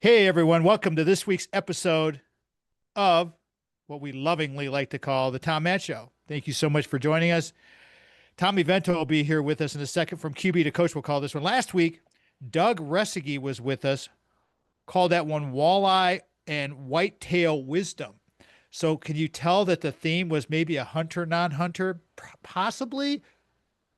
Hey everyone, welcome to this week's episode of what we lovingly like to call the Tom Matt Show. Thank you so much for joining us. Tommy Vento will be here with us in a second from QB to coach. We'll call this one. Last week, Doug Resige was with us, called that one Walleye and Whitetail Wisdom. So can you tell that the theme was maybe a hunter, non-hunter? Possibly?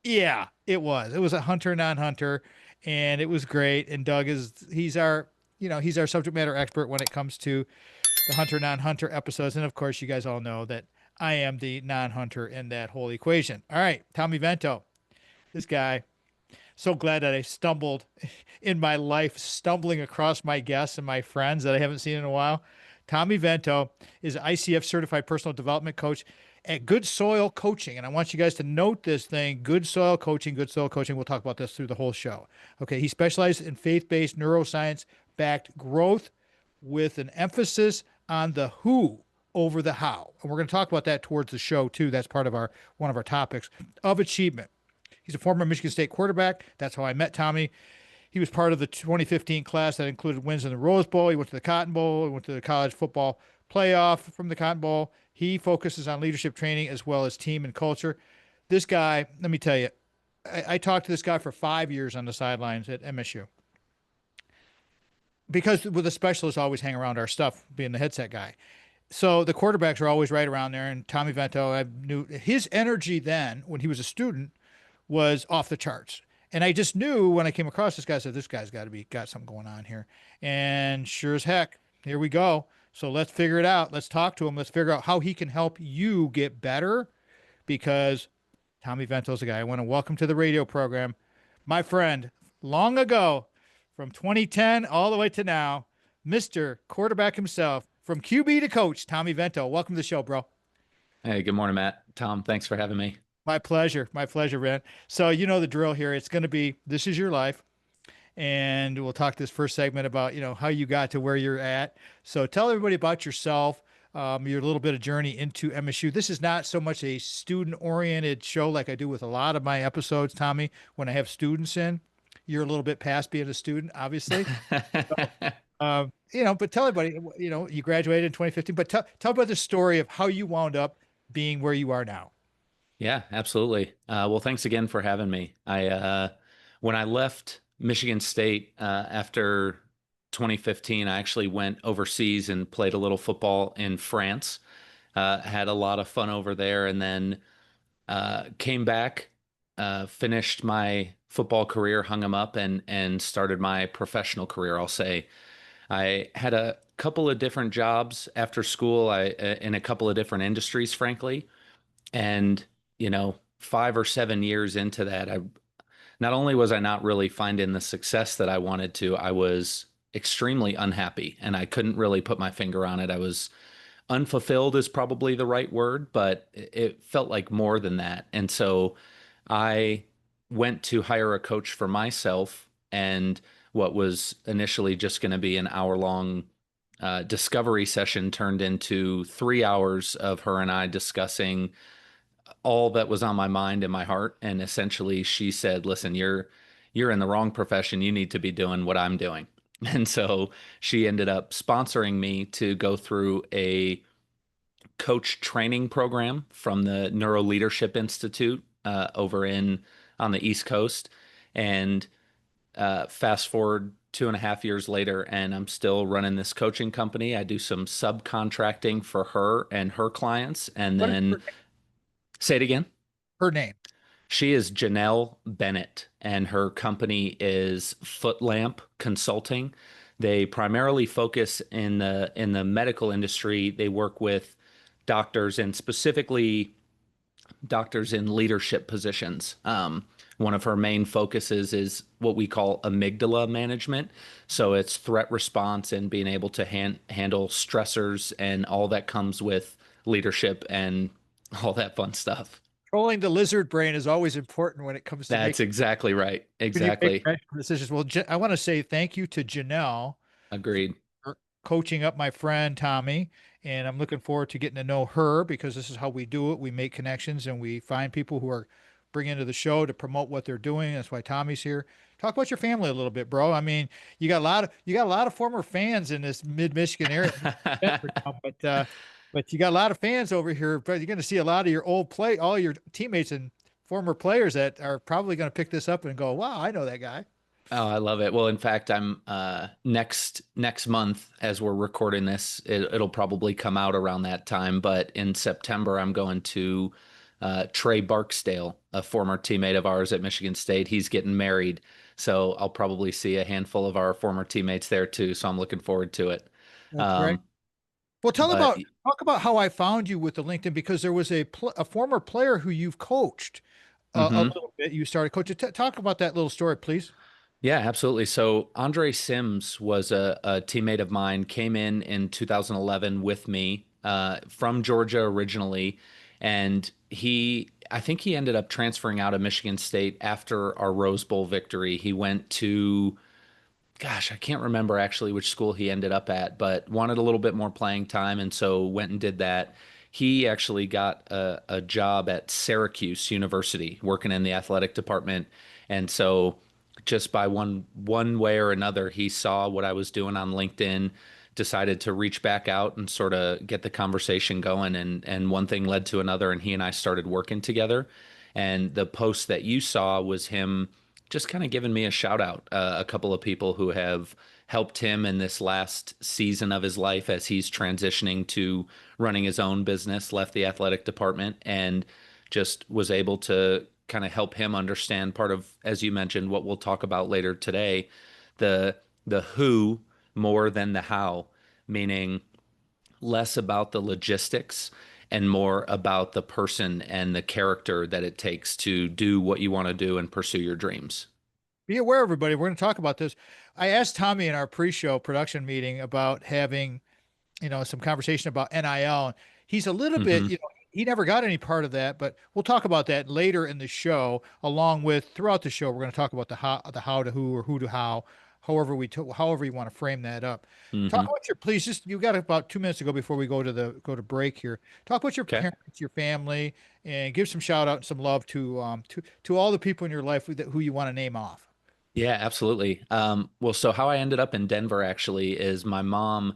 Yeah, it was. It was a hunter, non-hunter, and it was great. And Doug he's our subject matter expert when it comes to the hunter non-hunter episodes. And of course, you guys all know that I am the non-hunter in that whole equation. All right, Tommy Vento, this guy. So glad that I stumbled in my life, stumbling across my guests and my friends that I haven't seen in a while. Tommy Vento is an ICF certified personal development coach at Good Soil Coaching. And I want you guys to note this thing, Good Soil Coaching, Good Soil Coaching. We'll talk about this through the whole show. Okay. He specializes in faith-based neuroscience-backed growth with an emphasis on the who over the how. And we're going to talk about that towards the show too. That's part of one of our topics of achievement. He's a former Michigan State quarterback. That's how I met Tommy. He was part of the 2015 class that included wins in the Rose Bowl. He went to the Cotton Bowl. He went to the college football playoff from the Cotton Bowl. He focuses on leadership training as well as team and culture. This guy, let me tell you, I talked to this guy for 5 years on the sidelines at MSU because with the specialists always hang around our stuff, being the headset guy. So the quarterbacks are always right around there. And Tommy Vento, I knew his energy then when he was a student was off the charts. And I just knew when I came across this guy, I said, this guy's got something going on here. And sure as heck, here we go. So let's figure it out. Let's talk to him. Let's figure out how he can help you get better because Tommy Vento's a guy. I want to welcome to the radio program, my friend, long ago from 2010 all the way to now, Mr. Quarterback himself from QB to coach, Tommy Vento. Welcome to the show, bro. Hey, good morning, Matt. Tom, thanks for having me. My pleasure. My pleasure, man. So you know the drill here. It's going to be, this is your life. And we'll talk this first segment about, how you got to where you're at. So tell everybody about yourself, your little bit of journey into MSU. This is not so much a student-oriented show like I do with a lot of my episodes, Tommy, when I have students in. You're a little bit past being a student, obviously. But tell everybody, you graduated in 2015, but tell about the story of how you wound up being where you are now. Yeah, absolutely. Well, thanks again for having me. When I left Michigan State after 2015, I actually went overseas and played a little football in France. Had a lot of fun over there, and then came back, finished my football career, hung them up, and started my professional career. I'll say I had a couple of different jobs after school. In a couple of different industries, frankly. And, 5 or 7 years into that, I not only was I not really finding the success that I wanted to, I was extremely unhappy and I couldn't really put my finger on it. I was unfulfilled is probably the right word, but it felt like more than that. And so I went to hire a coach for myself, and what was initially just going to be an hour-long discovery session turned into 3 hours of her and I discussing all that was on my mind and my heart. And essentially she said, listen, you're in the wrong profession. You need to be doing what I'm doing. And so she ended up sponsoring me to go through a coach training program from the Neuro Leadership Institute over on the East Coast. And fast forward 2.5 years later, and I'm still running this coaching company. I do some subcontracting for her and her clients. And What is then say it again. her name? She is Janelle Bennett, and her company is Footlamp Consulting. They primarily focus in the medical industry. They work with doctors, and specifically doctors in leadership positions. One of her main focuses is what we call amygdala management. So it's threat response and being able to handle stressors and all that comes with leadership and all that fun stuff. Controlling the lizard brain is always important when it comes to That's making exactly right. when you make Exactly. rational decisions. Well, I want to say thank you to Janelle Agreed. for coaching up my friend Tommy, and I'm looking forward to getting to know her because this is how we do it. We make connections and we find people who are bringing into the show to promote what they're doing. That's why Tommy's here. Talk about your family a little bit, bro. I mean, you got a lot of former fans in this mid-Michigan area, Bedford now, but you got a lot of fans over here. But you're going to see a lot of your all your teammates and former players that are probably going to pick this up and go, "Wow, I know that guy." Oh, I love it. Well, in fact, I'm next month as we're recording this, it'll probably come out around that time. But in September, I'm going to Trey Barksdale, a former teammate of ours at Michigan State. He's getting married, so I'll probably see a handful of our former teammates there too. So I'm looking forward to it. That's great. Um, Well, but talk about how I found you with the LinkedIn because there was a former player who you've coached a mhm. little bit. You started coaching. Talk about that little story, please. Yeah, absolutely. So Andre Sims was a teammate of mine, came in 2011 with me from Georgia originally, and I think he ended up transferring out of Michigan State after our Rose Bowl victory. He went to gosh, I can't remember actually which school he ended up at, but wanted a little bit more playing time, and so went and did that. He actually got a job at Syracuse University, working in the athletic department, and so just by one way or another, he saw what I was doing on LinkedIn, decided to reach back out and sort of get the conversation going, and one thing led to another, and he and I started working together. And the post that you saw was him just kind of giving me a shout out. A couple of people who have helped him in this last season of his life as he's transitioning to running his own business, left the athletic department, and just was able to kind of help him understand part of, as you mentioned, what we'll talk about later today, the who more than the how, meaning less about the logistics and more about the person and the character that it takes to do what you want to do and pursue your dreams. Be aware, everybody. We're going to talk about this. I asked Tommy in our pre-show production meeting about having some conversation about NIL. He's a little bit, Hmm. he never got any part of that, but we'll talk about that later in the show, along with throughout the show. We're going to talk about the how to who or who to how, however you want to frame that up. Talk Hmm. about please just, you got about 2 minutes to go before we go to break here. Talk about your Okay. parents, your family, and give some shout out and some love to all the people in your life who you want to name off. Yeah, absolutely. Well, so how I ended up in Denver actually is my mom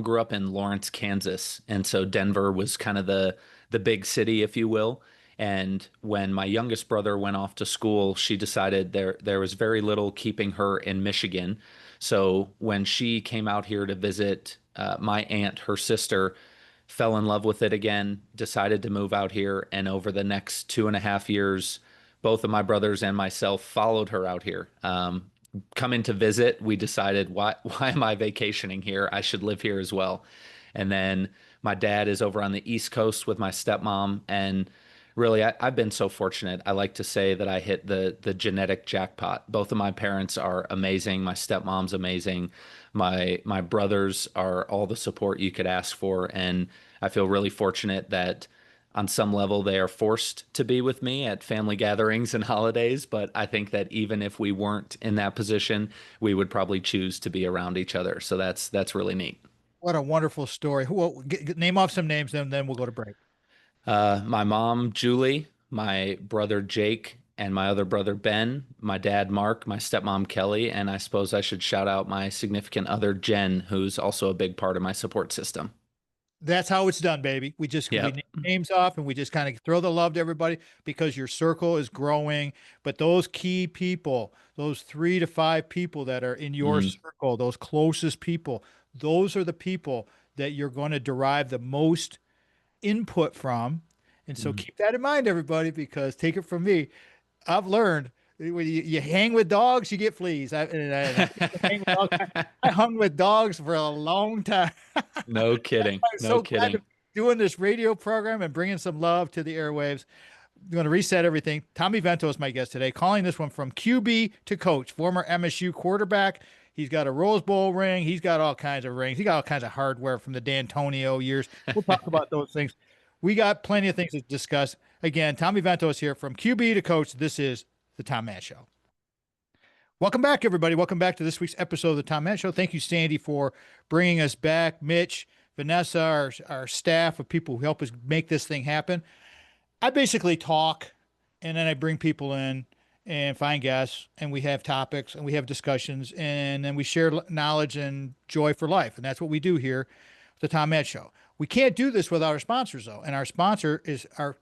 grew up in Lawrence, Kansas, and so Denver was kind of the big city, if you will. And when my youngest brother went off to school, she decided there was very little keeping her in Michigan. So when she came out here to visit my aunt, her sister, fell in love with it again, decided to move out here, and over the next 2.5 years, both of my brothers and myself followed her out here. Coming to visit, we decided, why am I vacationing here? I should live here as well. And then my dad is over on the East Coast with my stepmom, and really, I've been so fortunate. I like to say that I hit the genetic jackpot. Both of my parents are amazing. My stepmom's amazing. My brothers are all the support you could ask for, and I feel really fortunate that on some level they are forced to be with me at family gatherings and holidays. But I think that even if we weren't in that position, we would probably choose to be around each other. So that's really neat. What a wonderful story. Name off some names, and then we'll go to break. My mom, Julie, my brother, Jake, and my other brother, Ben, my dad, Mark, my stepmom, Kelly, and I suppose I should shout out my significant other, Jen, who's also a big part of my support system. That's how it's done, baby. We Yep. name names off and we just kind of throw the love to everybody because your circle is growing. But those key people, those 3 to 5 people that are in your Mm, circle, those closest people, those are the people that you're going to derive the most input from. And so mm. keep that in mind, everybody, because take it from me. I've learned when you hang with dogs, you get fleas. And I hang with dogs. I hung with dogs for a long time. No kidding. I'm No so glad to kidding. be doing this radio program and bringing some love to the airwaves. I'm going to reset everything. Tommy Vento is my guest today, calling this one from QB to coach, former MSU quarterback. He's got a Rose Bowl ring. He's got all kinds of rings. He got all kinds of hardware from the D'Antonio years. We'll talk about those things. We got plenty of things to discuss. Again, Tommy Vento is here from QB to coach. This is the Tom Matt Show. Welcome back, everybody. Welcome back to this week's episode of the Tom Matt Show. Thank you, Sandy, for bringing us back. Mitch, Vanessa, our staff of people who help us make this thing happen. I basically talk and then I bring people in and find guests, and we have topics and we have discussions, and then we share knowledge and joy for life. And that's what we do here at the Tom Matt Show. We can't do this without our sponsors, though. And our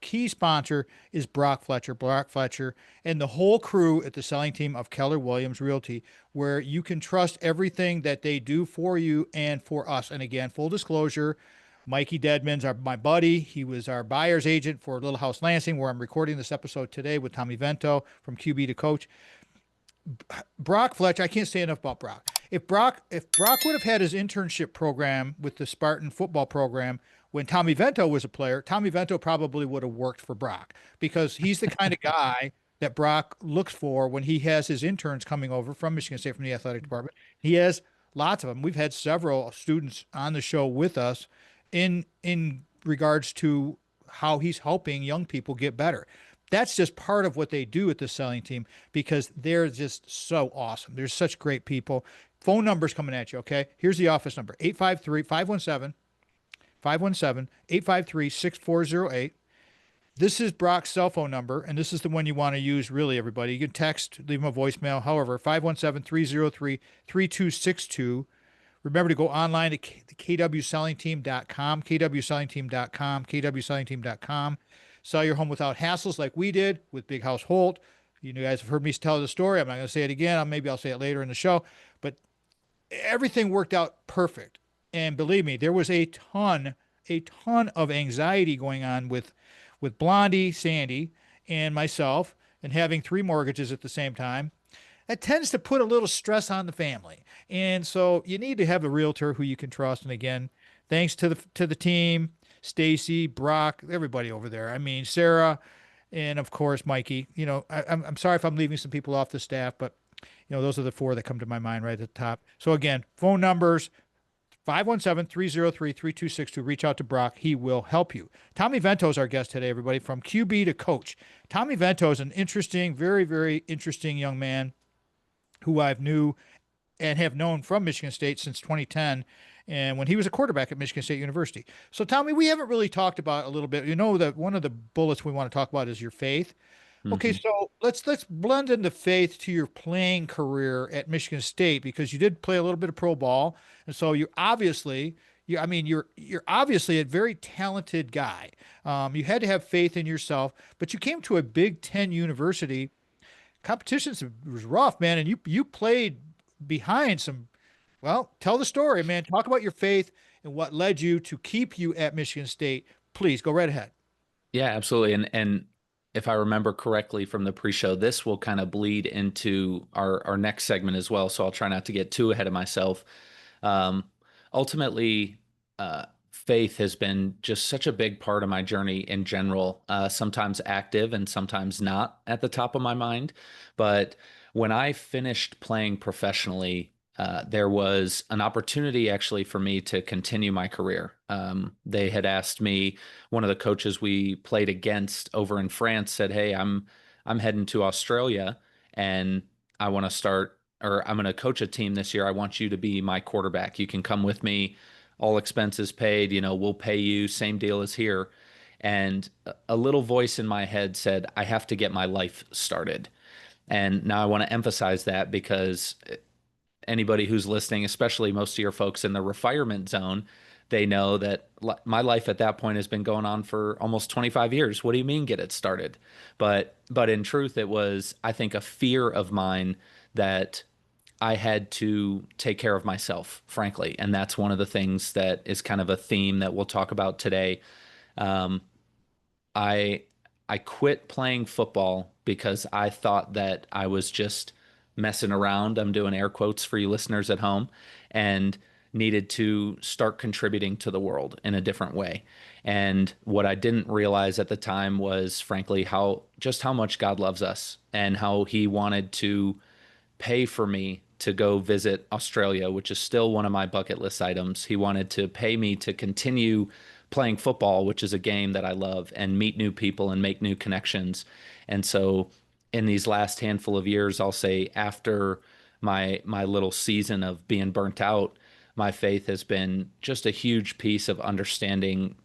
key sponsor is Brock Fletcher. Brock Fletcher and the whole crew at the selling team of Keller Williams Realty, where you can trust everything that they do for you and for us. And again, full disclosure, Mikey Deadman's my buddy. He was our buyer's agent for Little House Lansing, where I'm recording this episode today with Tommy Vento from QB to Coach. Brock Fletcher, I can't say enough about Brock. If Brock would have had his internship program with the Spartan football program when Tommy Vento was a player, Tommy Vento probably would have worked for Brock, because he's the kind of guy that Brock looks for when he has his interns coming over from Michigan State, from the athletic department. He has lots of them. We've had several students on the show with us in regards to how he's helping young people get better. That's just part of what they do at the selling team, because they're just so awesome. They're such great people. Phone numbers coming at you, okay? Here's the office number, 853-517-517-853-6408. This is Brock's cell phone number, and this is the one you want to use, really, everybody. You can text, leave him a voicemail, however, 517-303-3262. Remember to go online to kwsellingteam.com, kwsellingteam.com, kwsellingteam.com. Sell your home without hassles like we did with Big House Holt. You guys have heard me tell the story. I'm not going to say it again. Maybe I'll say it later in the show. But everything worked out perfect. And believe me, there was a ton of anxiety going on with Blondie, Sandy, and myself, and having 3 mortgages at the same time. That tends to put a little stress on the family. And so you need to have a realtor who you can trust. And again, thanks to the team, Stacy, Brock, everybody over there. I mean, Sarah, and of course, Mikey. I'm sorry if I'm leaving some people off the staff, but those are the 4 that come to my mind right at the top. So again, phone numbers, 517-303-3262. Reach out to Brock. He will help you. Tommy Vento is our guest today, everybody, from QB to Coach. Tommy Vento is an interesting, very, very interesting young man who I've knew and have known from Michigan State since 2010, and when he was a quarterback at Michigan State University. So, Tommy, we haven't really talked about a little bit. That one of the bullets we want to talk about is your faith. Okay, so let's blend in the faith to your playing career at Michigan State, because you did play a little bit of pro ball, and so you're obviously a very talented guy. You had to have faith in yourself, but you came to a Big Ten university. Competitions was rough, man, and you played behind some. Well, tell the story, man. Talk about your faith and what led you to keep you at Michigan State. Please go right ahead. Yeah, absolutely. And if I remember correctly from the pre-show, this will kind of bleed into our next segment as well. So I'll try not to get too ahead of myself. Ultimately, faith has been just such a big part of my journey in general, sometimes active and sometimes not at the top of my mind. But when I finished playing professionally, there was an opportunity actually for me to continue my career. They had asked me, one of the coaches we played against over in France said, "Hey, I'm heading to Australia and I want to start, or I'm going to coach a team this year. I want you to be my quarterback. You can come with me, all expenses paid, we'll pay you, same deal as here." And a little voice in my head said, I have to get my life started. And now I want to emphasize that, because anybody who's listening, especially most of your folks in the retirement zone, they know that my life at that point has been going on for almost 25 years. What do you mean get it started? But in truth, it was, I think, a fear of mine that I had to take care of myself, frankly. And that's one of the things that is kind of a theme that we'll talk about today. I I quit playing football because I thought that I was just messing around. I'm doing air quotes for you listeners at home, and needed to start contributing to the world in a different way. And what I didn't realize at the time was, frankly, how much God loves us and how he wanted to pay for me to go visit Australia, which is still one of my bucket list items. He wanted to pay me to continue playing football, which is a game that I love, and meet new people and make new connections. And so in these last handful of years, I'll say after my little season of being burnt out, my faith has been just a huge piece of understanding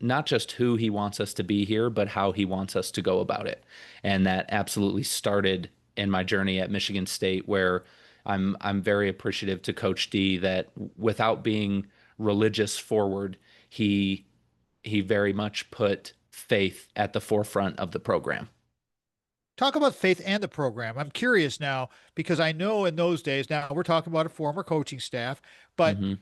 not just who he wants us to be here, but how he wants us to go about it. And that absolutely started in my journey at Michigan State, where I'm very appreciative to Coach D that without being religious forward, he he very much put faith at the forefront of the program. Talk about faith and the program. I'm curious now because I know in those days, now we're talking about a former coaching staff, but Hmm.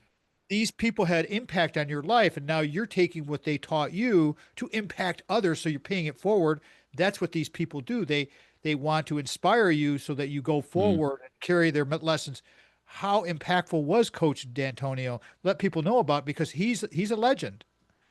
these people had impact on your life, and now you're taking what they taught you to impact others, so you're paying it forward. That's what these people do. They want to inspire you so that you go forward and carry their lessons. How impactful was Coach D'Antonio? Let people know about, because he's a legend.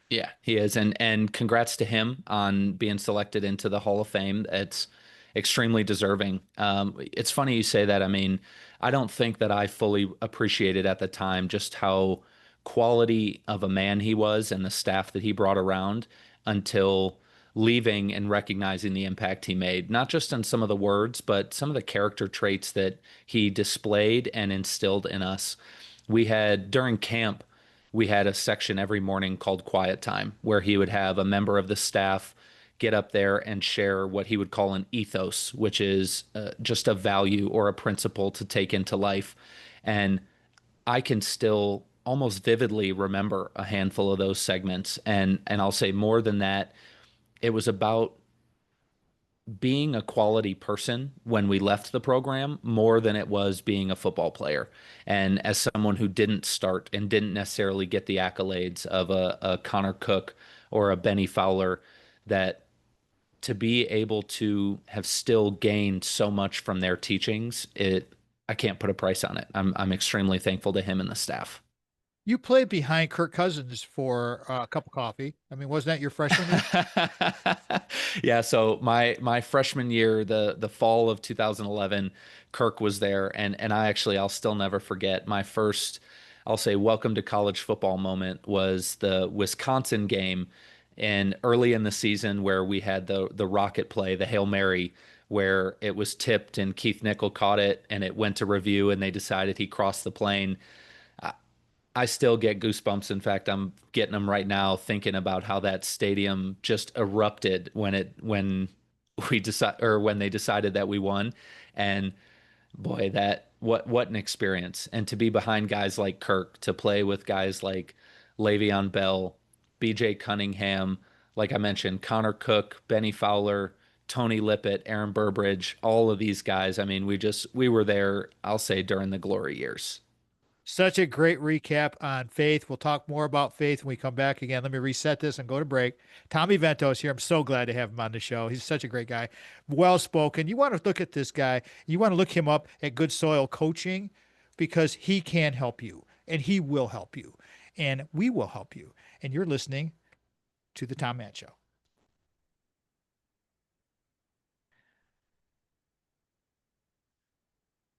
Yeah, he is, and congrats to him on being selected into the Hall of Fame. It's extremely deserving. It's funny you say that. I mean, I don't think that I fully appreciated at the time just how quality of a man he was and the staff that he brought around until leaving and recognizing the impact he made, not just on some of the words, but some of the character traits that he displayed and instilled in us. We had during camp, we had a section every morning called Quiet Time, where he would have a member of the staff get up there and share what he would call an ethos, which is just a value or a principle to take into life. And I can still almost vividly remember a handful of those segments. And I'll say more than that, it was about being a quality person when we left the program more than it was being a football player. And as someone who didn't start and didn't necessarily get the accolades of a Connor Cook or a Benny Fowler, that to be able to have still gained so much from their teachings, I can't put a price on it. I'm extremely thankful to him and the staff. You played behind Kirk Cousins for a cup of coffee. I mean, wasn't that your freshman year? Yeah, so my freshman year, the fall of 2011, Kirk was there, and I'll still never forget my first, I'll say, welcome to college football moment was the Wisconsin game, and early in the season where we had the rocket play, the Hail Mary, where it was tipped and Keith Nickel caught it and it went to review and they decided he crossed the plane. I still get goosebumps. In fact, I'm getting them right now thinking about how that stadium just erupted when we decide or when they decided that we won. And boy, that what an experience. And to be behind guys like Kirk, to play with guys like Le'Veon Bell, BJ Cunningham, like I mentioned, Connor Cook, Benny Fowler, Tony Lippett, Aaron Burbridge, all of these guys. I mean, we were there, I'll say, during the glory years. Such a great recap on faith. We'll talk more about faith when we come back again. Let me reset this and go to break. Tommy Vento is here. I'm so glad to have him on the show. He's such a great guy, well spoken. You want to look at this guy, you want to look him up at Good Soil Coaching, because he can help you and he will help you and we will help you. And you're listening to The Tom Matt Show.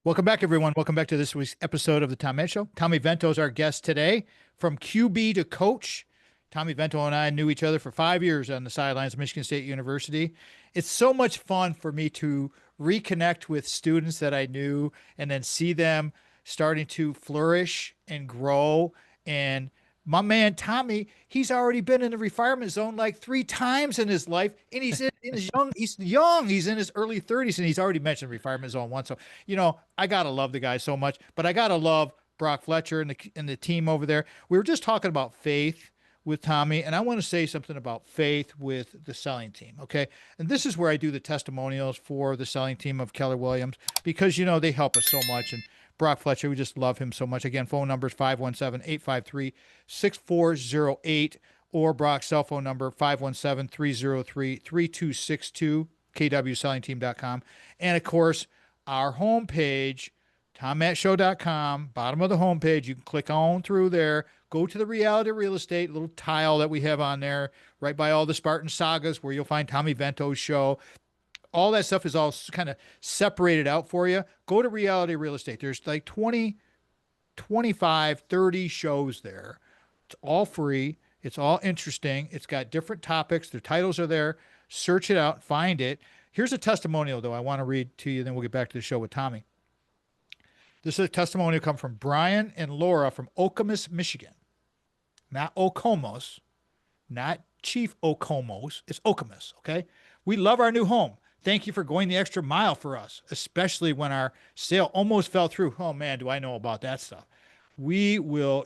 Welcome back, everyone. Welcome back to this week's episode of the Tom Matt Show. Tommy Vento is our guest today. From QB to coach, Tommy Vento and I knew each other for 5 years on the sidelines of Michigan State University. It's so much fun for me to reconnect with students that I knew and then see them starting to flourish and grow. And my man Tommy, he's already been in the retirement zone like 3 times in his life, and in his young. He's young. He's in his early 30s, and he's already mentioned retirement zone once. So I gotta love the guy so much, but I gotta love Brock Fletcher and the team over there. We were just talking about faith with Tommy, and I want to say something about faith with the selling team. Okay, and this is where I do the testimonials for the selling team of Keller Williams, because they help us so much. And Brock Fletcher, we just love him so much. Again, phone number is 517-853-6408, or Brock's cell phone number 517-303-3262, kwsellingteam.com. And of course, our homepage, tommattshow.com, bottom of the homepage, you can click on through there, go to the reality real estate little tile that we have on there, right by all the Spartan sagas, where you'll find Tommy Vento's show. All that stuff is all kind of separated out for you. Go to reality real estate. There's like 20, 25, 30 shows there. It's all free. It's all interesting. It's got different topics. The titles are there. Search it out, find it. Here's a testimonial, though, I want to read to you, then we'll get back to the show with Tommy. This is a testimonial come from Brian and Laura from Okemos, Michigan. Not Okomos, not Chief Okomos. It's Okemos, okay? We love our new home. Thank you for going the extra mile for us, especially when our sale almost fell through. Oh man, do I know about that stuff. We will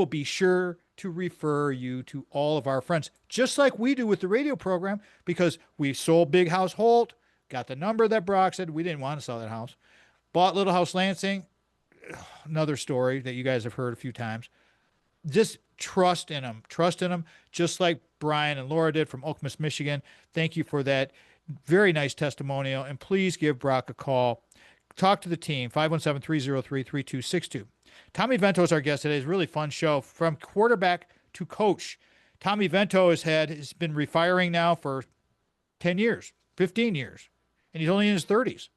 be sure to refer you to all of our friends, just like we do with the radio program, because we sold Big House Holt, got the number that Brock said. We didn't want to sell that house. Bought Little House Lansing, another story that you guys have heard a few times. Just trust in them. Trust in them, just like Brian and Laura did from Okemos, Michigan. Thank you for that very nice testimonial. And please give Brock a call. Talk to the team, 517-303-3262. Tommy Vento is our guest today. It's a really fun show from quarterback to coach. Tommy Vento has been refiring now for 10 years, 15 years, and he's only in his 30s.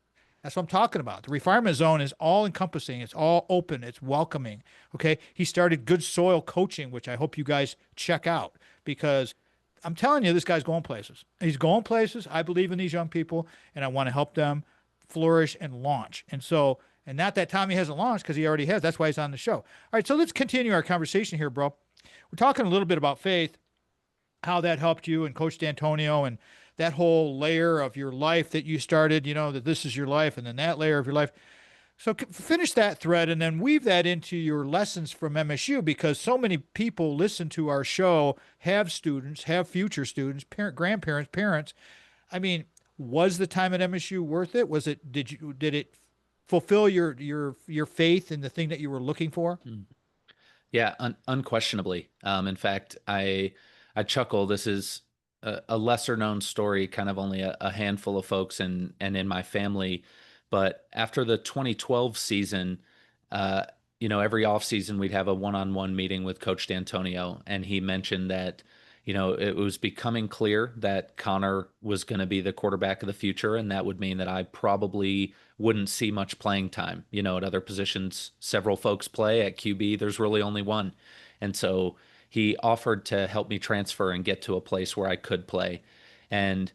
That's what I'm talking about. The refinement zone is all encompassing. It's all open. It's welcoming. Okay. He started Good Soil Coaching, which I hope you guys check out, because I'm telling you, this guy's going places. He's going places. I believe in these young people, and I want to help them flourish and launch. And not that Tommy hasn't launched, because he already has. That's why he's on the show. All right. So let's continue our conversation here, bro. We're talking a little bit about faith, how that helped you and Coach D'Antonio, and that whole layer of your life that you started, that this is your life, and then that layer of your life. So finish that thread and then weave that into your lessons from MSU, because so many people listen to our show, have students, have future students, grandparents, parents. I mean, was the time at MSU worth it? Did it fulfill your faith in the thing that you were looking for? Yeah, unquestionably. In fact, I chuckle. This is a lesser known story, kind of only a handful of folks and in my family. But after the 2012 season, every off season we'd have a one-on-one meeting with Coach D'Antonio, and he mentioned that, it was becoming clear that Connor was going to be the quarterback of the future, and that would mean that I probably wouldn't see much playing time. At other positions, several folks play. At QB, there's really only one. And so he offered to help me transfer and get to a place where I could play. And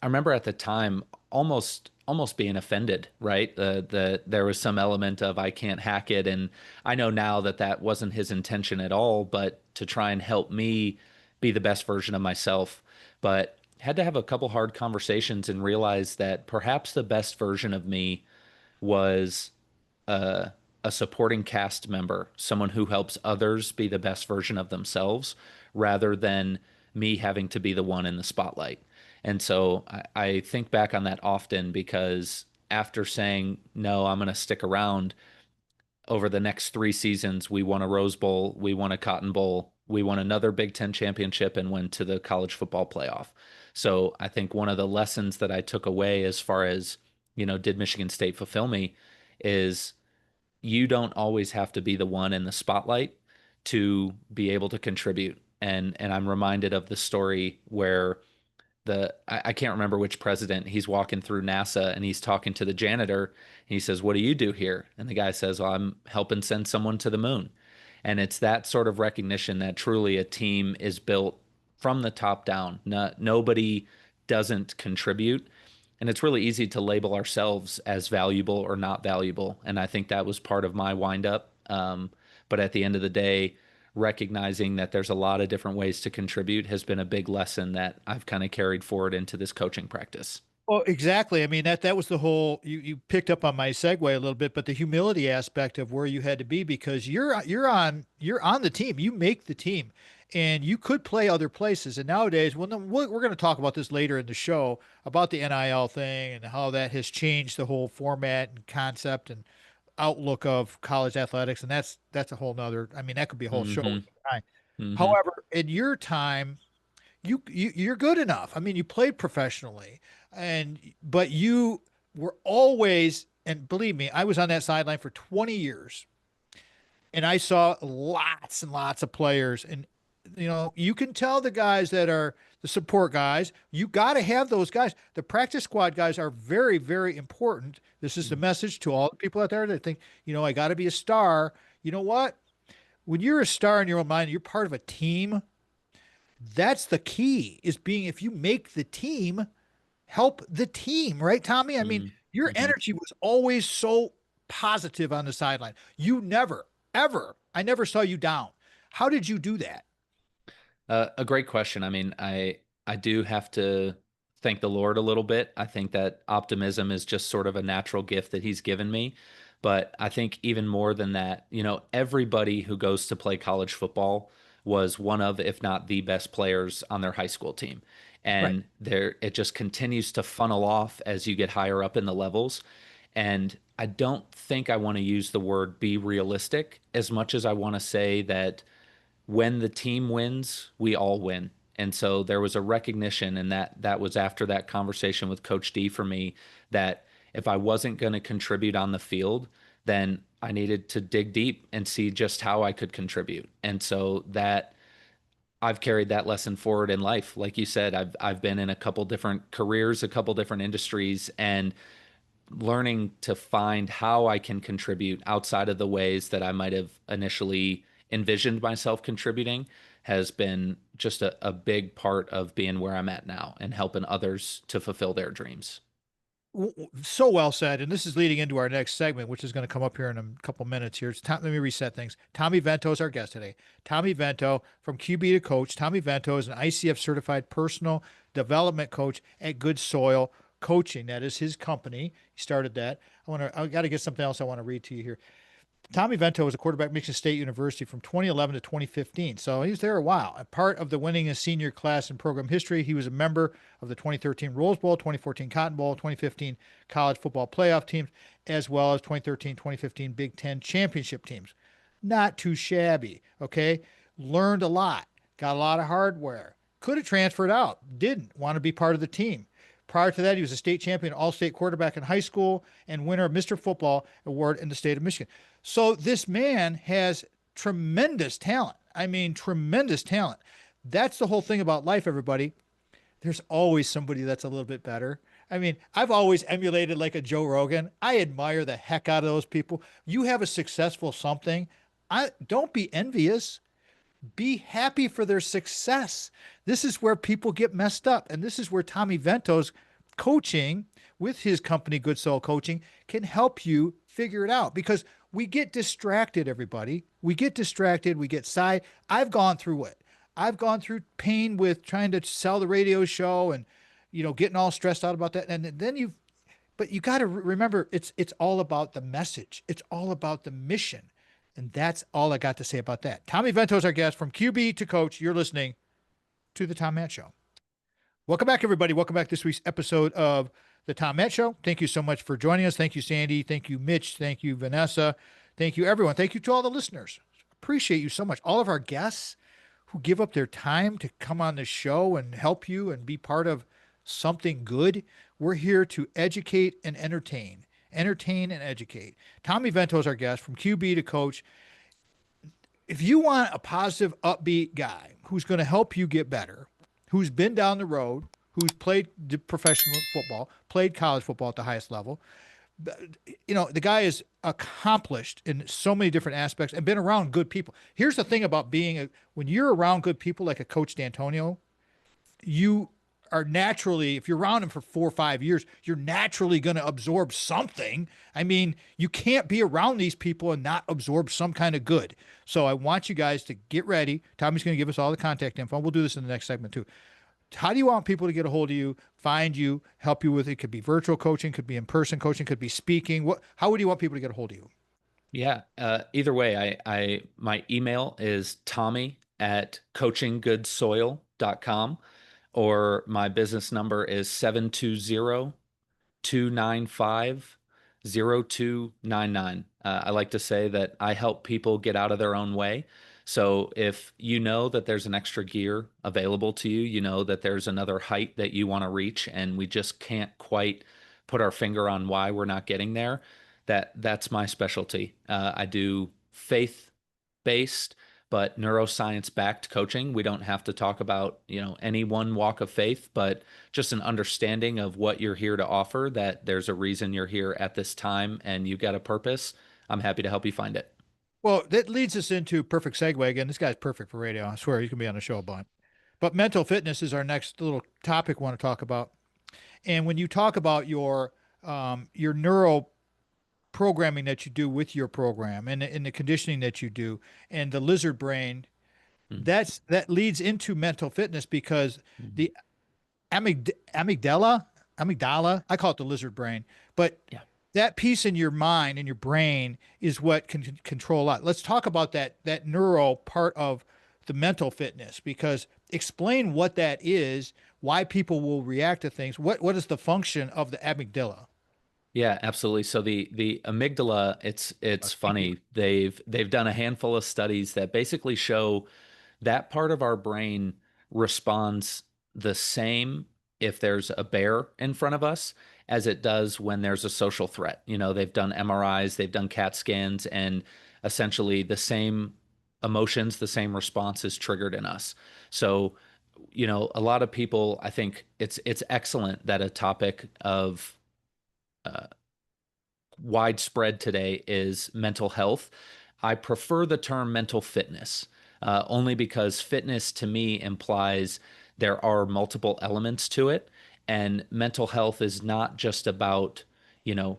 I remember at the time almost being offended, right? There was some element of I can't hack it, and I know now that that wasn't his intention at all, but to try and help me be the best version of myself. But had to have a couple hard conversations and realize that perhaps the best version of me was a supporting cast member, someone who helps others be the best version of themselves, rather than me having to be the one in the spotlight. And so I think back on that often, because after saying, no, I'm going to stick around, over the next 3 seasons, we won a Rose Bowl, we won a Cotton Bowl, we won another Big Ten championship, and went to the college football playoff. So I think one of the lessons that I took away, as far as, did Michigan State fulfill me, is you don't always have to be the one in the spotlight to be able to contribute. And I'm reminded of the story where I can't remember which president, he's walking through NASA and he's talking to the janitor, and he says, "What do you do here?" And the guy says, "Well, I'm helping send someone to the moon." And it's that sort of recognition that truly a team is built from the top down. Nobody doesn't contribute. And it's really easy to label ourselves as valuable or not valuable. And I think that was part of my windup. But at the end of the day, recognizing that there's a lot of different ways to contribute has been a big lesson that I've kind of carried forward into this coaching practice. Well, exactly. I mean, that was the whole, you picked up on my segue a little bit, but the humility aspect of where you had to be, because you're on the team. You make the team, and you could play other places. And nowadays, well, no, we're going to talk about this later in the show, about the NIL thing and how that has changed the whole format and concept and outlook of college athletics. And that's a whole nother, I mean, that could be a whole show. Hmm. Hmm. However, in your time, you're good enough. I mean, you played professionally, but you were always, and believe me, I was on that sideline for 20 years, and I saw lots and lots of players, and you can tell the guys that are the support guys. You got to have those guys. The practice squad guys are very, very important. This is the message to all the people out there that think, I got to be a star. You know what? When you're a star in your own mind, you're part of a team. That's the key, is being, if you make the team, help the team, right, Tommy? I mean, your Hmm. energy was always so positive on the sideline. You never, ever, I never saw you down. How did you do that? A great question. I mean, I do have to thank the Lord a little bit. I think that optimism is just sort of a natural gift that He's given me. But I think even more than that, everybody who goes to play college football was one of, if not the best players on their high school team. Right. And it just continues to funnel off as you get higher up in the levels. And I don't think I want to use the word be realistic as much as I want to say that when the team wins, we all win. And so there was a recognition, and that was after that conversation with Coach D for me, that if I wasn't going to contribute on the field, then I needed to dig deep and see just how I could contribute. And so that I've carried that lesson forward in life. Like you said, I've been in a couple different careers, a couple different industries, and learning to find how I can contribute outside of the ways that I might have initially envisioned myself contributing has been just a big part of being where I'm at now and helping others to fulfill their dreams. So well said. And this is leading into our next segment, which is going to come up here in a couple minutes here. Let me reset things. Tommy Vento is our guest today. Tommy Vento from QB to Coach. Tommy Vento is an ICF certified personal development coach at Good Soil Coaching. That is his company. He started that. I got to get something else I want to read to you here. Tommy Vento was a quarterback at Michigan State University from 2011 to 2015. So he was there a while. A part of the winningest senior class in program history, he was a member of the 2013 Rose Bowl, 2014 Cotton Bowl, 2015 college football playoff teams, as well as 2013, 2015 Big Ten championship teams. Not too shabby, okay? Learned a lot, got a lot of hardware. Could have transferred out, didn't want to be part of the team. Prior to that, he was a state champion, all-state quarterback in high school, and winner of Mr. Football Award in the state of Michigan. So this man has tremendous talent. I mean, tremendous talent. That's the whole thing about life, everybody. There's always somebody that's a little bit better. I mean, I've always emulated like a Joe Rogan. I admire the heck out of those people. You have a successful something. Don't be envious. Be happy for their success. This is where people get messed up. And this is where Tommy Vento's coaching with his company, Good Soul Coaching, can help you figure it out because we get distracted, everybody. We get distracted. We get side. I've gone through it. I've gone through pain with trying to sell the radio show and, getting all stressed out about that. And then but you got to remember, it's all about the message. It's all about the mission. And that's all I got to say about that. Tommy Vento is our guest from QB to Coach. You're listening to The Tom Matt Show. Welcome back, everybody. Welcome back to this week's episode of The Tom Matt Show. Thank you so much for joining us. Thank you, Sandy. Thank you, Mitch. Thank you, Vanessa. Thank you, everyone. Thank you to all the listeners. Appreciate you so much. All of our guests who give up their time to come on the show and help you and be part of something good. We're here to educate and entertain. Entertain and educate. Tommy Vento is our guest from QB to Coach. If you want a positive, upbeat guy who's going to help you get better, who's been down the road, who's played professional football, played college football at the highest level, the guy is accomplished in so many different aspects and been around good people. Here's the thing about when you're around good people like a Coach D'Antonio, you are naturally, if you're around him for 4 or 5 years, you're naturally going to absorb something. I mean, you can't be around these people and not absorb some kind of good. So I want you guys to get ready. Tommy's going to give us all the contact info. We'll do this in the next segment too. How do you want people to get a hold of you, find you, help you with it? Could be virtual coaching, could be in-person coaching, could be speaking. How would you want people to get a hold of you? Yeah. Either way, my email is tommy@coachinggoodsoil.com. Or my business number is 720-295-0299. I like to say that I help people get out of their own way. So if you know that there's an extra gear available to you, you know that there's another height that you want to reach, and we just can't quite put our finger on why we're not getting there, that's my specialty. I do faith-based but neuroscience-backed coaching. We don't have to talk about, any one walk of faith, but just an understanding of what you're here to offer, that there's a reason you're here at this time and you've got a purpose. I'm happy to help you find it. Well, that leads us into perfect segue. Again, this guy's perfect for radio. I swear he's going to be on the show a bunch. But mental fitness is our next little topic we want to talk about. And when you talk about your neuro programming that you do with your program and the conditioning that you do and the lizard brain, Mm-hmm. that leads into mental fitness because the amygdala. I call it the lizard brain, but Yeah. that piece in your mind and your brain is what can control a lot. Let's talk about that neuro part of the mental fitness, because explain what that is, why people will react to things. What is the function of the amygdala? Yeah, absolutely. So the amygdala, it's Thank you. funny. They've done a handful of studies that basically show that part of our brain responds the same if there's a bear in front of us as it does when there's a social threat. They've done MRIs, they've done CAT scans, and essentially the same emotions, the same response is triggered in us. So, a lot of people, I think it's excellent that a topic of uh, widespread today is mental health. I prefer the term mental fitness, only because fitness to me implies there are multiple elements to it. And mental health is not just about,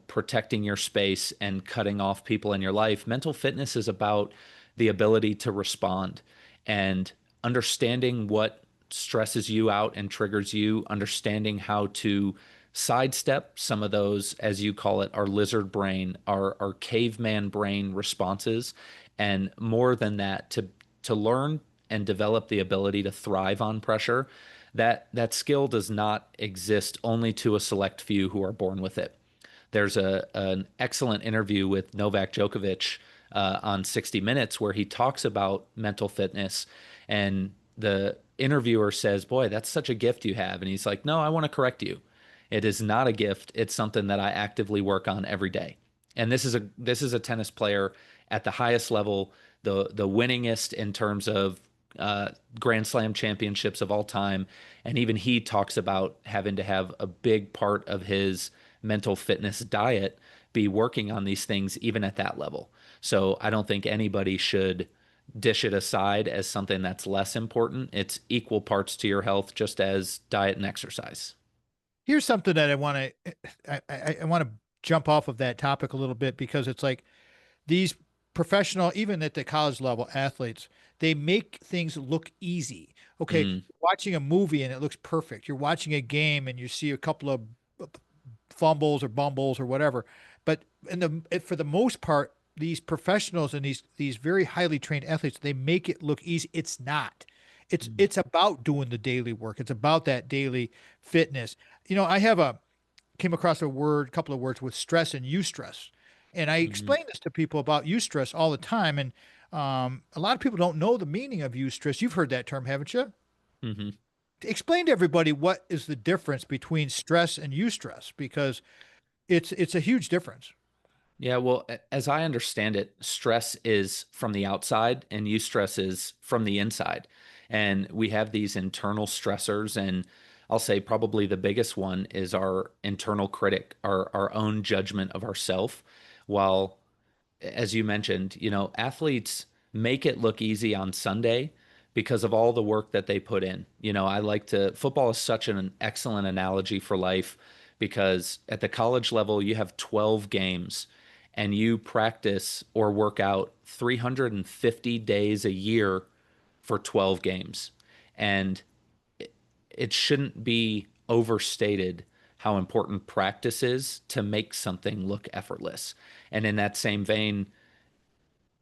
protecting your space and cutting off people in your life. Mental fitness is about the ability to respond and understanding what stresses you out and triggers you, understanding how to sidestep some of those, as you call it, our lizard brain, our caveman brain responses, and more than that, to learn and develop the ability to thrive on pressure. That skill does not exist only to a select few who are born with it. There's an excellent interview with Novak Djokovic on 60 Minutes where he talks about mental fitness, and the interviewer says, "Boy, that's such a gift you have." And he's like, "No, I want to correct you. It is not a gift. It's something that I actively work on every day." And this is a tennis player at the highest level, the winningest in terms of Grand Slam championships of all time. And even he talks about having to have a big part of his mental fitness diet be working on these things even at that level. So I don't think anybody should dish it aside as something that's less important. It's equal parts to your health, just as diet and exercise. Here's something that I want to jump off of that topic a little bit, because it's like these professional, even at the college level athletes, they make things look easy. Okay, Mm, watching a movie and it looks perfect. You're watching a game and you see a couple of fumbles or bumbles or whatever. But for the most part, these professionals and these very highly trained athletes, they make it look easy. It's not. mm, It's about doing the daily work. It's about that daily fitness. I have a came across a couple of words with stress and eustress. And I mm, explain this to people about eustress all the time. And a lot of people don't know the meaning of eustress. You've heard that term, haven't you? mm. Explain to everybody what is the difference between stress and eustress, because it's a huge difference. Yeah, well, as I understand it, stress is from the outside and eustress is from the inside. And we have these internal stressors, and I'll say probably the biggest one is our internal critic, our own judgment of ourself. While, as you mentioned, athletes make it look easy on Sunday because of all the work that they put in. Football is such an excellent analogy for life because at the college level, you have 12 games and you practice or work out 350 days a year for 12 games. And it shouldn't be overstated how important practice is to make something look effortless. And in that same vein,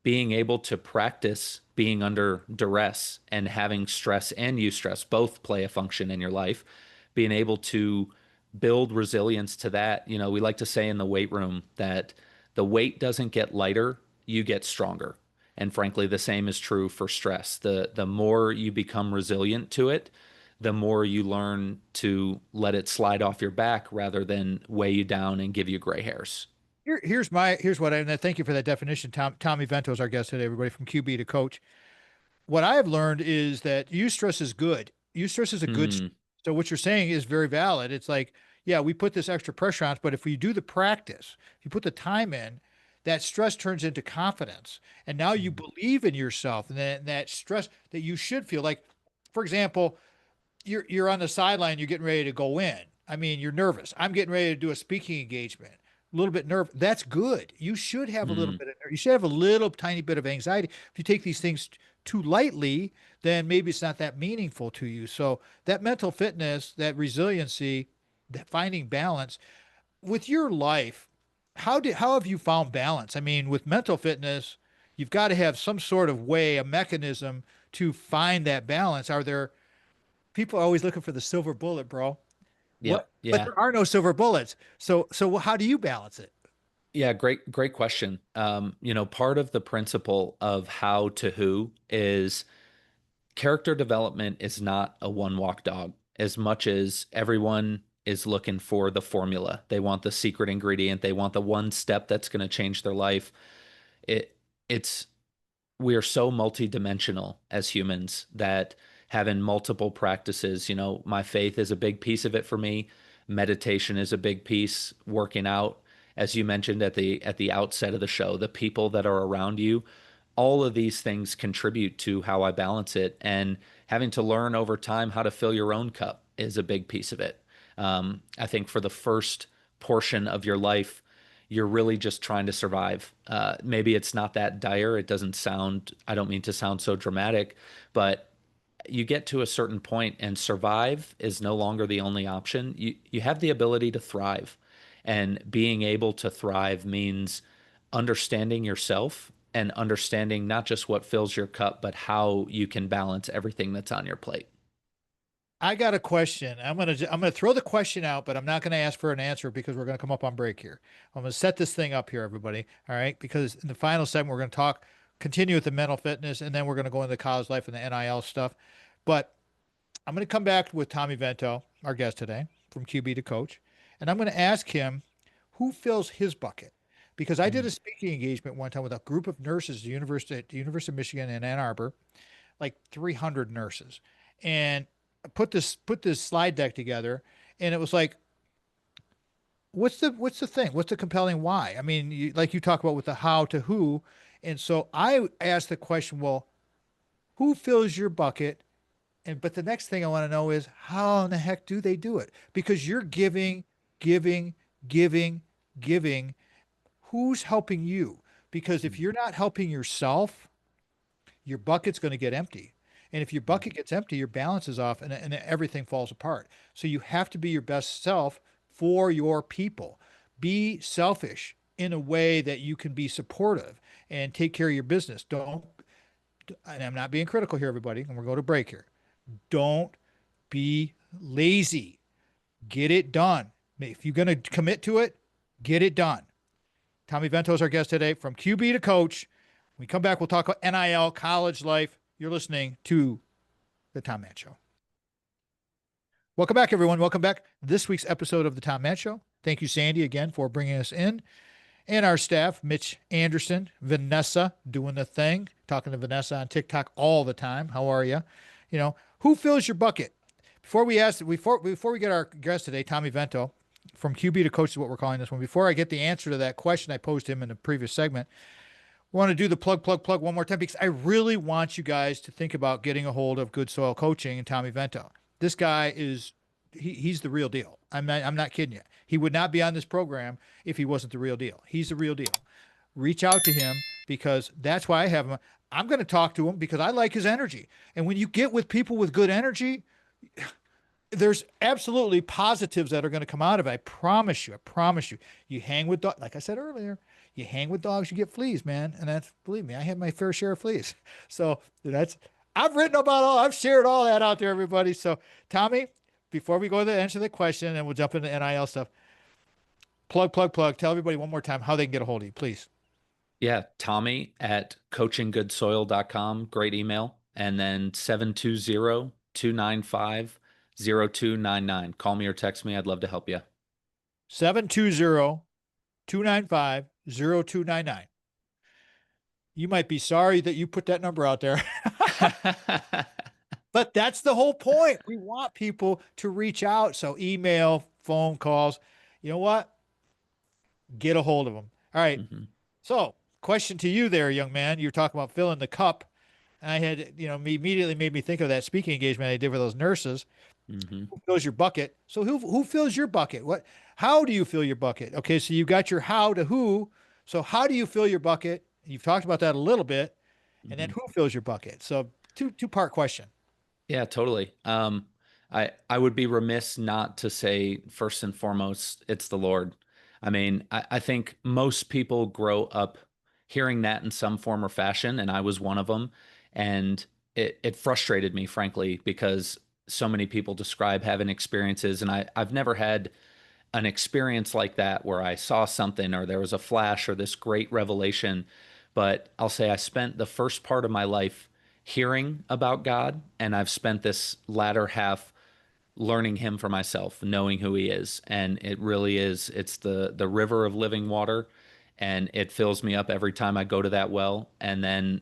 being able to practice being under duress and having stress and eustress both play a function in your life, being able to build resilience to that. We like to say in the weight room that the weight doesn't get lighter, you get stronger. And frankly, the same is true for stress. The more you become resilient to it, the more you learn to let it slide off your back rather than weigh you down and give you gray hairs. Here's what and thank you for that definition. Tommy Vento is our guest today, everybody, from QB to coach. What I have learned is that eustress is good. Eustress is a good. Mm, So what you're saying is very valid. It's like, yeah, we put this extra pressure on us, but if we do the practice, if you put the time in, that stress turns into confidence, and now you mm, believe in yourself, and then that stress that you should feel like, for example, you're on the sideline, you're getting ready to go in. I mean, you're nervous. I'm getting ready to do a speaking engagement. little bit nerve. That's good. You should have a little Mm, bit of, you should have a little tiny bit of anxiety. If you take these things too lightly, then maybe it's not that meaningful to you. So that mental fitness, that resiliency, that finding balance with your life, how have you found balance? I mean, with mental fitness, you've got to have some sort of way, a mechanism to find that balance. Are there people are always looking for the silver bullet, bro? yep. But Yeah. there are no silver bullets. So how do you balance it? Yeah. Great question. Part of the principle of how to who is character development is not a one walk dog as much as everyone is looking for the formula. They want the secret ingredient. They want the one step that's going to change their life. It, it's we are so multidimensional as humans that having multiple practices, my faith is a big piece of it for me. Meditation is a big piece, working out, as you mentioned at the outset of the show, the people that are around you, all of these things contribute to how I balance it. And having to learn over time how to fill your own cup is a big piece of it. I think for the first portion of your life, you're really just trying to survive. Maybe it's not that dire. It doesn't sound, I don't mean to sound so dramatic, but you get to a certain point and survive is no longer the only option. You have the ability to thrive. And being able to thrive means understanding yourself and understanding not just what fills your cup, but how you can balance everything that's on your plate. I got a question. I'm gonna throw the question out, but I'm not gonna ask for an answer because we're gonna come up on break here. I'm gonna set this thing up here, everybody. All right, because in the final segment we're gonna continue with the mental fitness, and then we're gonna go into college life and the NIL stuff. But I'm gonna come back with Tommy Vento, our guest today, from QB to coach, and I'm gonna ask him who fills his bucket. Because I did Mm. a speaking engagement one time with a group of nurses at the University of Michigan in Ann Arbor, like 300 nurses, and put this slide deck together, and it was like, what's the thing? What's the compelling why? I mean, like you talk about with the how to who, and so I asked the question, well, who fills your bucket? And but the next thing I want to know is how in the heck do they do it? Because you're giving, giving, giving, giving. Who's helping you? Because if you're not helping yourself, your bucket's going to get empty. And if your bucket gets empty, your balance is off and everything falls apart. So you have to be your best self for your people. Be selfish in a way that you can be supportive and take care of your business. Don't, and I'm not being critical here, everybody, and we're going to break here. Don't be lazy. Get it done. If you're going to commit to it, get it done. Tommy Vento is our guest today from QB to coach. When we come back, we'll talk about NIL, college life. You're listening to The Tom Mann Show. Welcome back, everyone. Welcome back this week's episode of The Tom Mann Show. Thank you, Sandy, again, for bringing us in. And our staff, Mitch Anderson, Vanessa, doing the thing, talking to Vanessa on TikTok all the time. How are you? Who fills your bucket? Before we get our guest today, Tommy Vento, from QB to coach is what we're calling this one. Before I get the answer to that question I posed him in the previous segment, I want to do the plug one more time because I really want you guys to think about getting a hold of Good Soil Coaching and Tommy Vento. This guy he's the real deal. I'm not kidding you. He would not be on this program if he wasn't the real deal. He's the real deal. Reach out to him because that's why I have him. I'm going to talk to him because I like his energy. And when you get with people with good energy, there's absolutely positives that are going to come out of it. I promise you. I promise you. You hang with dogs, like I said earlier. You hang with dogs, you get fleas, man. And that's, believe me, I have my fair share of fleas. So that's I've shared all that out there, everybody. So Tommy, before we go to the answer to the question, and we'll jump into NIL stuff. Plug. Tell everybody one more time how they can get a hold of you, please. Yeah, Tommy at coachinggoodsoil.com. Great email. And then 720-295-0299. Call me or text me. I'd love to help you. 720-295-0299. You might be sorry that you put that number out there. But that's the whole point. We want people to reach out. So email, phone calls. You know what? Get a hold of them. All right. Mhm. So, question to you there, young man. You're talking about filling the cup. And I had, immediately made me think of that speaking engagement I did with those nurses. Hmm. Who fills your bucket? So who fills your bucket? What? How do you fill your bucket? Okay, so you got your how to who. So how do you fill your bucket? You've talked about that a little bit, and then Hmm. who fills your bucket? So two-part question. Yeah, totally. I would be remiss not to say first and foremost, it's the Lord. I mean, I think most people grow up hearing that in some form or fashion, and I was one of them. And it frustrated me, frankly, because so many people describe having experiences, and I've never had an experience like that where I saw something or there was a flash or this great revelation. But I'll say I spent the first part of my life hearing about God, and I've spent this latter half learning him for myself, knowing who he is. And it really is, it's the river of living water, and it fills me up every time I go to that well. And then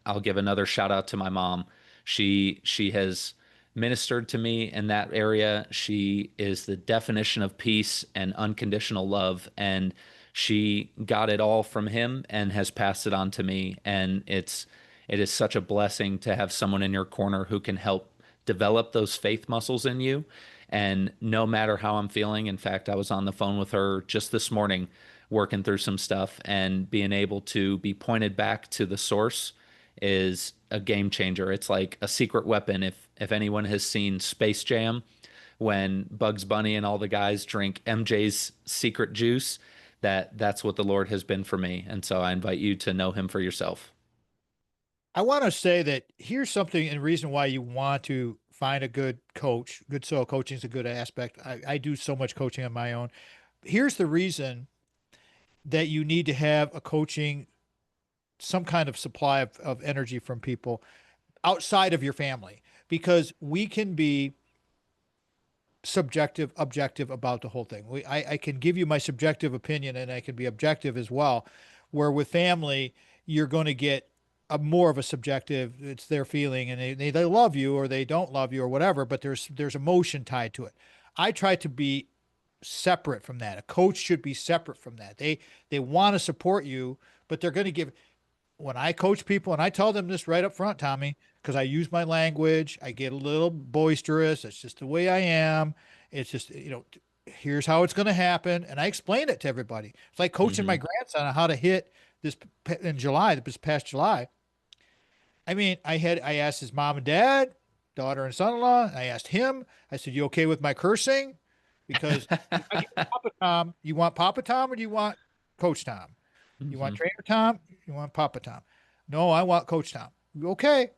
I'll give another shout out to my mom. She has ministered to me in that area. She is the definition of peace and unconditional love, and she got it all from him and has passed it on to me. And it is such a blessing to have someone in your corner who can help develop those faith muscles in you. And no matter how I'm feeling, in fact, I was on the phone with her just this morning working through some stuff, and being able to be pointed back to the source is a game changer. It's like a secret weapon. If anyone has seen Space Jam, when Bugs Bunny and all the guys drink MJ's secret juice, that's what the Lord has been for me. And so I invite you to know him for yourself. I want to say that here's something and reason why you want to find a good coach. Good soil coaching is a good aspect. I do so much coaching on my own. Here's the reason that you need to have a coaching, some kind of supply of energy from people outside of your family, because we can be subjective, objective about the whole thing. I can give you my subjective opinion and I can be objective as well. Where with family, you're going to get a more of a subjective, it's their feeling and they love you or they don't love you or whatever, but there's emotion tied to it. I try to be separate from that. A coach should be separate from that. They want to support you, but they're going to give when I coach people, and I tell them this right up front, Tommy, because I use my language, I get a little boisterous. It's just the way I am. It's just, here's how it's going to happen. And I explain it to everybody. It's like coaching my Hmm. grandson on how to hit this in July, this past July. I mean, I asked his mom and dad, daughter and son-in-law. I asked him, I said, you okay with my cursing? Because if I get Papa Tom, you want Papa Tom or do you want Coach Tom? You want Hmm. Trainer Tom? You want Papa Tom? No, I want Coach Tom. Okay.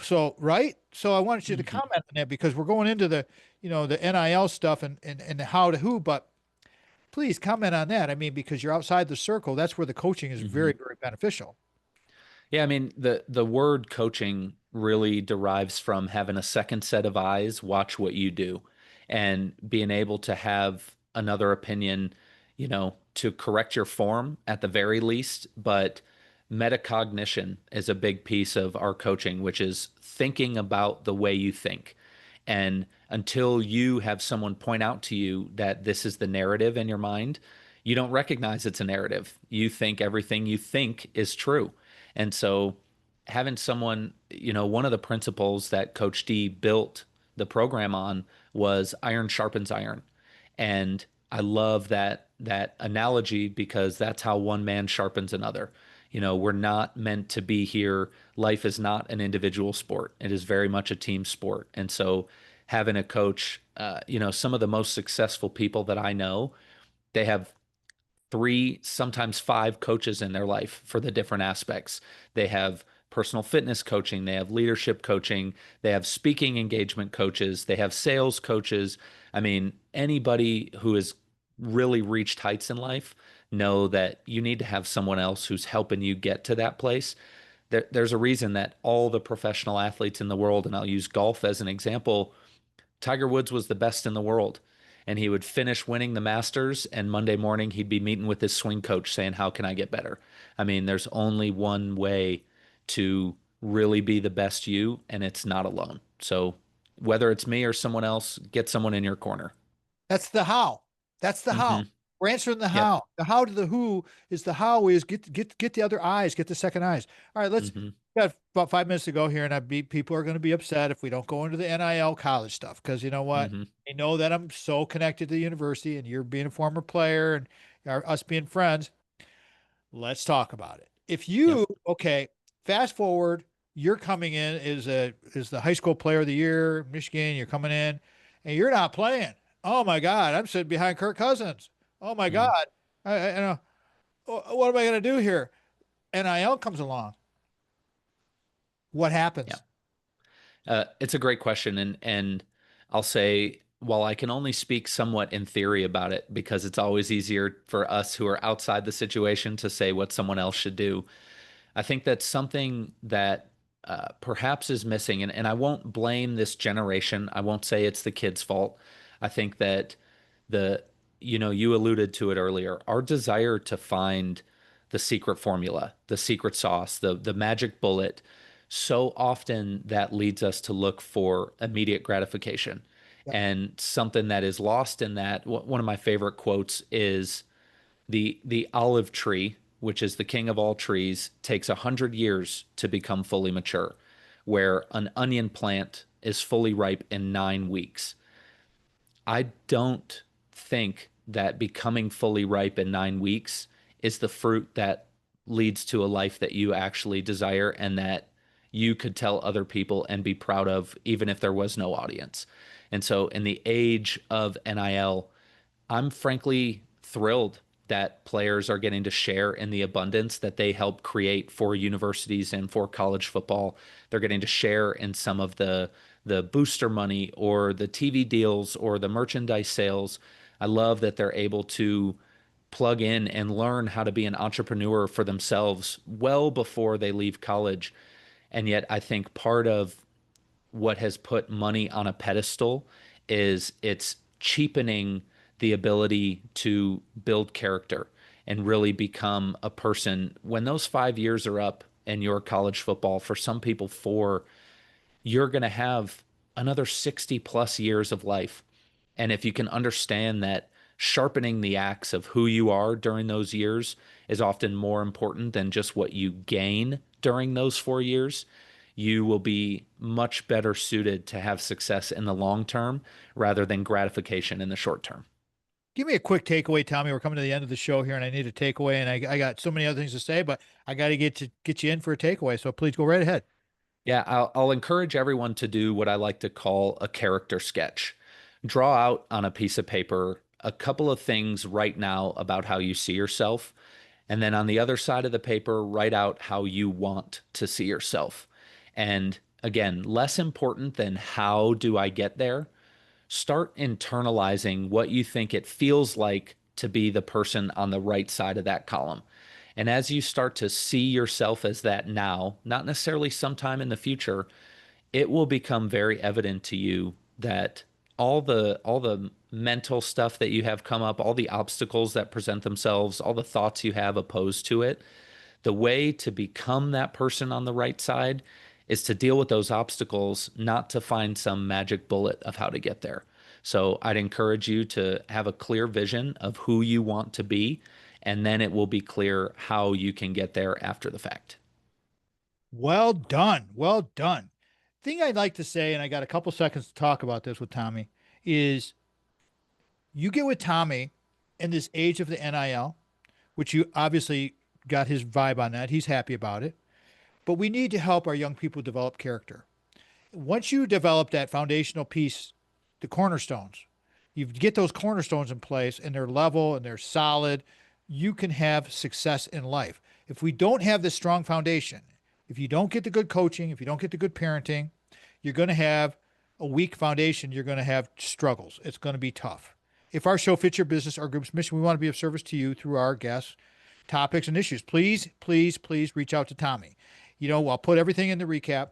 So, right. So I wanted you to Hmm. comment on that because we're going into the NIL stuff and the how to who, but please comment on that. I mean, because you're outside the circle, that's where the coaching is Hmm. very, very beneficial. Yeah, I mean, the word coaching really derives from having a second set of eyes watch what you do, and being able to have another opinion, to correct your form at the very least. But metacognition is a big piece of our coaching, which is thinking about the way you think. And until you have someone point out to you that this is the narrative in your mind, you don't recognize it's a narrative. You think everything you think is true. And so having someone, one of the principles that Coach D built the program on was iron sharpens iron. And I love that analogy because that's how one man sharpens another. We're not meant to be here. Life is not an individual sport. It is very much a team sport. And so having a coach, some of the most successful people that I know, they have three, sometimes five coaches in their life for the different aspects. They have personal fitness coaching, they have leadership coaching, they have speaking engagement coaches, they have sales coaches. I mean, anybody who has really reached heights in life know that you need to have someone else who's helping you get to that place. There's a reason that all the professional athletes in the world, and I'll use golf as an example, Tiger Woods was the best in the world. And he would finish winning the Masters, and Monday morning he'd be meeting with his swing coach saying, how can I get better? I mean, there's only one way to really be the best you, and it's not alone. So whether it's me or someone else, get someone in your corner. That's the how. That's the Hmm. how. We're answering the Yep. how. The how to the who is the how is get the other eyes, get the second eyes. All right, let's Hmm. got about 5 minutes to go here, and people are going to be upset if we don't go into the NIL college stuff because you know what? Hmm. They know that I'm so connected to the university, and you're being a former player, and us being friends. Let's talk about it. If Yep. you okay, fast forward, you're coming in as the high school player of the year, Michigan. You're coming in, and you're not playing. Oh my God, I'm sitting behind Kirk Cousins. Oh my Hmm. God, you know, what am I going to do here? NIL comes along. What Yeah. happens? It's a great question, and I'll say while I can only speak somewhat in theory about it because it's always easier for us who are outside the situation to say what someone else should do. I think that's something that perhaps is missing, and I won't blame this generation. I won't say it's the kids' fault. I think that the, you alluded to it earlier, our desire to find the secret formula, the secret sauce, the magic bullet, so often that leads us to look for immediate gratification. Yep. And something that is lost in that, one of my favorite quotes is the olive tree, which is the king of all trees, takes 100 years to become fully mature, where an onion plant is fully ripe in 9 weeks. I don't think that becoming fully ripe in 9 weeks is the fruit that leads to a life that you actually desire and that you could tell other people and be proud of, even if there was no audience. And so, in the age of NIL, I'm frankly thrilled that players are getting to share in the abundance that they help create for universities and for college football. They're getting to share in some of the booster money or the TV deals or the merchandise sales. I love that they're able to plug in and learn how to be an entrepreneur for themselves well before they leave college. And yet, I think part of what has put money on a pedestal is it's cheapening the ability to build character and really become a person. When those 5 years are up in your college football, for some people, four, you're going to have another 60 plus years of life. And if you can understand that sharpening the axe of who you are during those years is often more important than just what you gain during those 4 years, you will be much better suited to have success in the long term rather than gratification in the short term. Give me a quick takeaway, Tommy. We're coming to the end of the show here, and I need a takeaway. And I got so many other things to say, but I got to get you in for a takeaway. So please go right ahead. Yeah, I'll encourage everyone to do what I like to call a character sketch. Draw out on a piece of paper a couple of things right now about how you see yourself. And then on the other side of the paper, write out how you want to see yourself. And again, less important than how do I get there, start internalizing what you think it feels like to be the person on the right side of that column. And as you start to see yourself as that now, not necessarily sometime in the future, it will become very evident to you that all the mental stuff that you have come up, all the obstacles that present themselves, all the thoughts you have opposed to it, the way to become that person on the right side is to deal with those obstacles, not to find some magic bullet of how to get there. So I'd encourage you to have a clear vision of who you want to be, and then it will be clear how you can get there after the fact. Well done. Well done. Thing I'd like to say, and I got a couple seconds to talk about this with Tommy, is you get with Tommy in this age of the NIL, which you obviously got his vibe on that. He's happy about it. But we need to help our young people develop character. Once you develop that foundational piece, the cornerstones, you get those cornerstones in place and they're level and they're solid, you can have success in life. If we don't have this strong foundation, if you don't get the good coaching, if you don't get the good parenting, you're going to have a weak foundation. You're going to have struggles. It's going to be tough. If our show fits your business, our group's mission, we want to be of service to you through our guests, topics, and issues. Please, please, please reach out to Tommy. I'll put everything in the recap.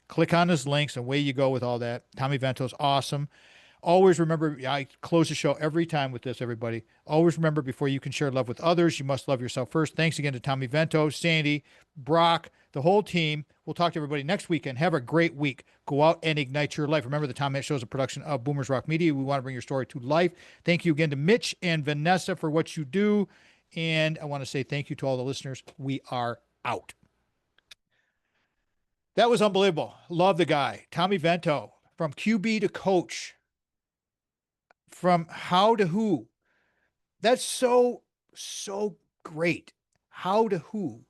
Click on his links and away you go with all that. Tommy Vento is awesome. Always remember, I close the show every time with this, everybody. Always remember, before you can share love with others, you must love yourself first. Thanks again to Tommy Vento, Sandy, Brock, the whole team. We'll talk to everybody next weekend. Have a great week. Go out and ignite your life. Remember, the Tom Matt Show is a production of Boomers Rock Media. We want to bring your story to life. Thank you again to Mitch and Vanessa for what you do. And I want to say thank you to all the listeners. We are out. That was unbelievable. Love the guy. Tommy Vento, from QB to coach, from how to who. That's so, so great. How to who.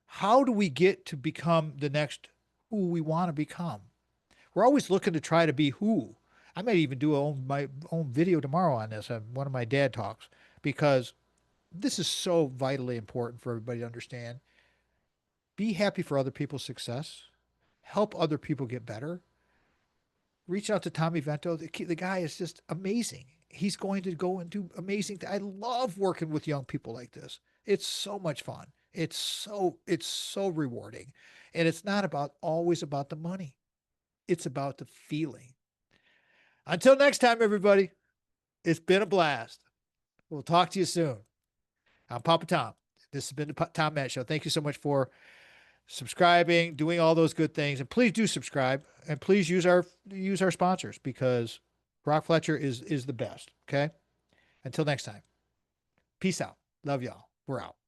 How do we get to become the next who we want to become? We're always looking to try to be who. I might even do my own video tomorrow on this, on one of my dad talks, because this is so vitally important for everybody to understand. Be happy for other people's success. Help other people get better. Reach out to Tommy Vento. The guy is just amazing. He's going to go and do amazing things. I love working with young people like this. It's so much fun. It's so rewarding. And it's not always about the money. It's about the feeling. Until next time, everybody, it's been a blast. We'll talk to you soon. I'm Papa Tom. This has been the Tom Matt Show. Thank you so much for subscribing, doing all those good things. And please do subscribe, and please use our sponsors, because Brock Fletcher is the best. Okay. Until next time. Peace out. Love y'all. We're out.